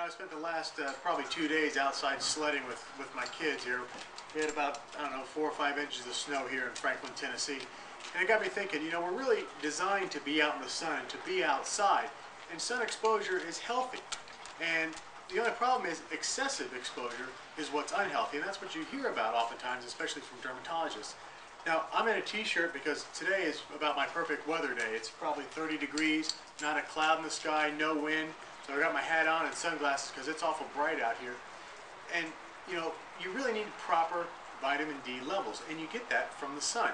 I spent the last probably 2 days outside sledding with my kids here. We had about, I don't know, 4 or 5 inches of snow here in Franklin, Tennessee. And it got me thinking, we're really designed to be out in the sun and to be outside. And sun exposure is healthy. And the only problem is excessive exposure is what's unhealthy. And that's what you hear about oftentimes, especially from dermatologists. Now, I'm in a t-shirt because today is about my perfect weather day. It's probably 30 degrees, not a cloud in the sky, no wind. So I got my hat on and sunglasses because it's awful bright out here. And, you really need proper vitamin D levels, and you get that from the sun.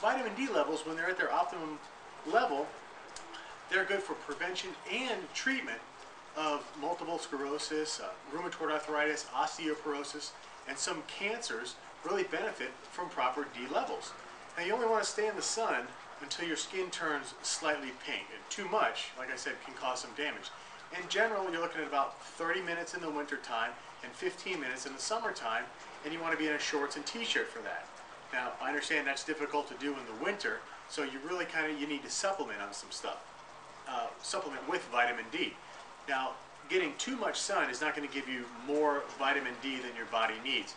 Vitamin D levels, when they're at their optimum level, they're good for prevention and treatment of multiple sclerosis, rheumatoid arthritis, osteoporosis, and some cancers really benefit from proper D levels. Now, you only want to stay in the sun until your skin turns slightly pink. And too much, like I said, can cause some damage. In general, you're looking at about 30 minutes in the wintertime and 15 minutes in the summertime, and you want to be in a shorts and t-shirt for that. Now, I understand that's difficult to do in the winter, so you really you need to supplement on some stuff. Supplement with vitamin D. Now, getting too much sun is not going to give you more vitamin D than your body needs.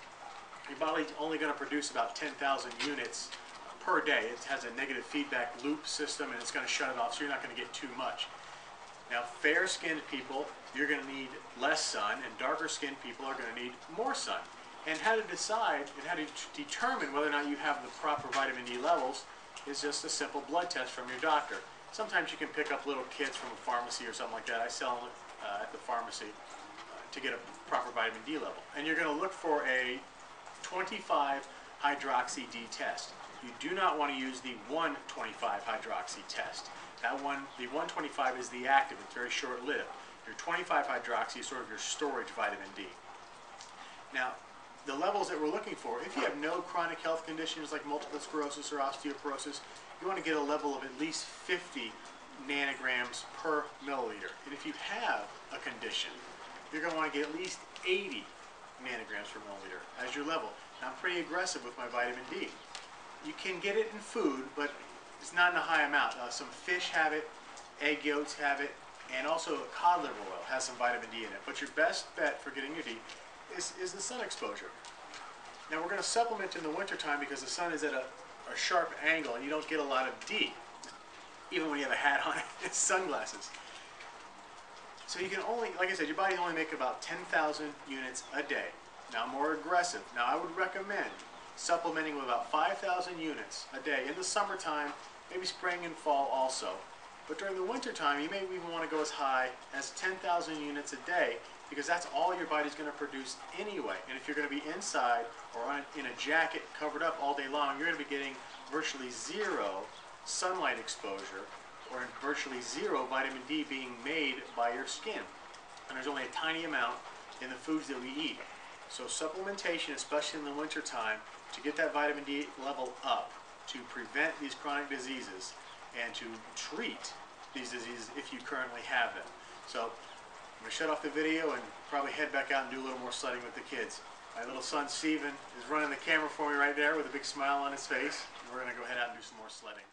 Your body's only going to produce about 10,000 units per day. It has a negative feedback loop system, and it's going to shut it off, so you're not going to get too much. Now, fair-skinned people, you're going to need less sun, and darker-skinned people are going to need more sun. And how to decide and how to determine whether or not you have the proper vitamin D levels is just a simple blood test from your doctor. Sometimes you can pick up little kits from a pharmacy or something like that. I sell them at the pharmacy to get a proper vitamin D level. And you're going to look for a 25 hydroxy D test. You do not want to use the 125 hydroxy test. That one, the 125 is the active, it's very short-lived. Your 25 hydroxy is sort of your storage vitamin D. Now, the levels that we're looking for, if you have no chronic health conditions like multiple sclerosis or osteoporosis, you want to get a level of at least 50 nanograms per milliliter. And if you have a condition, you're going to want to get at least 80 nanograms per milliliter as your level. Now, I'm pretty aggressive with my vitamin D. You can get it in food, but it's not in a high amount. Some fish have it, egg yolks have it, and also cod liver oil has some vitamin D in it. But your best bet for getting your D is the sun exposure. Now, we're going to supplement in the wintertime because the sun is at a sharp angle and you don't get a lot of D, even when you have a hat on and sunglasses. So you can only, like I said, your body only make about 10,000 units a day. Now, more aggressive. Now, I would recommend supplementing with about 5,000 units a day in the summertime, maybe spring and fall also. But during the winter time, you may even want to go as high as 10,000 units a day because that's all your body's going to produce anyway. And if you're going to be inside or in a jacket covered up all day long, you're going to be getting virtually zero sunlight exposure or virtually zero vitamin D being made by your skin. And there's only a tiny amount in the foods that we eat. So supplementation, especially in the winter time, to get that vitamin D level up, to prevent these chronic diseases, and to treat these diseases if you currently have them. So I'm going to shut off the video and probably head back out and do a little more sledding with the kids. My little son Steven is running the camera for me right there with a big smile on his face. And we're going to go head out and do some more sledding.